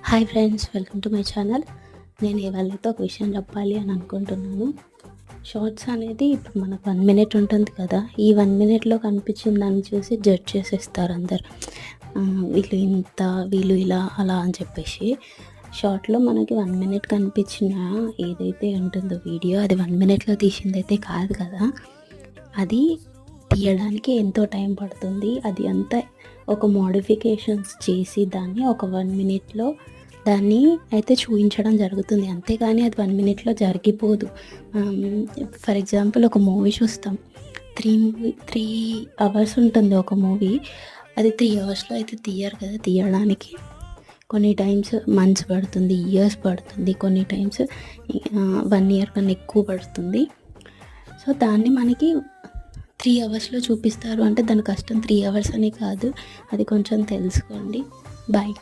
Hi friends, welcome to my channel. నేను ఇవాళతో ఒక విషయం చెప్పాలి అని అనుకుంటున్నాను. షార్ట్స్ అనేది ఇప్పుడు మనకు 1 మినిట్ ఉంటుంది కదా, ఈ 1 మినిట్లో కనిపించిన దాన్ని చూసి జడ్జ్ చేసేస్తారు అందరు. వీళ్ళు ఇంత, వీళ్ళు ఇలా, అలా అని చెప్పేసి. షార్ట్లో మనకి 1 మినిట్ కనిపించిన ఏదైతే ఉంటుందో వీడియో, అది 1 మినిట్లో తీసిందైతే కాదు కదా. అది తీయడానికి ఎంతో టైం పడుతుంది. అది అంతా ఒక మోడిఫికేషన్స్ చేసి దాన్ని ఒక 1 మినిట్లో దాన్ని అయితే చూపించడం జరుగుతుంది. అంతేగాని అది 1 మినిట్లో జరిగిపోదు. ఫర్ ఎగ్జాంపుల్ ఒక మూవీ చూస్తాం, 3 అవర్స్ ఉంటుంది ఒక మూవీ. అది 3 అవర్స్లో అయితే తీయరు కదా. తీయడానికి కొన్ని టైమ్స్ మంత్స్ పడుతుంది, ఇయర్స్ పడుతుంది, కొన్ని టైమ్స్ 1 ఇయర్ కన్నా ఎక్కువ పడుతుంది. సో దాన్ని మనకి 3 అవర్స్లో చూపిస్తారు అంటే దాని కష్టం 3 అవర్స్ అని కాదు. అది కొంచెం తెలుసుకోండి. బాయ్.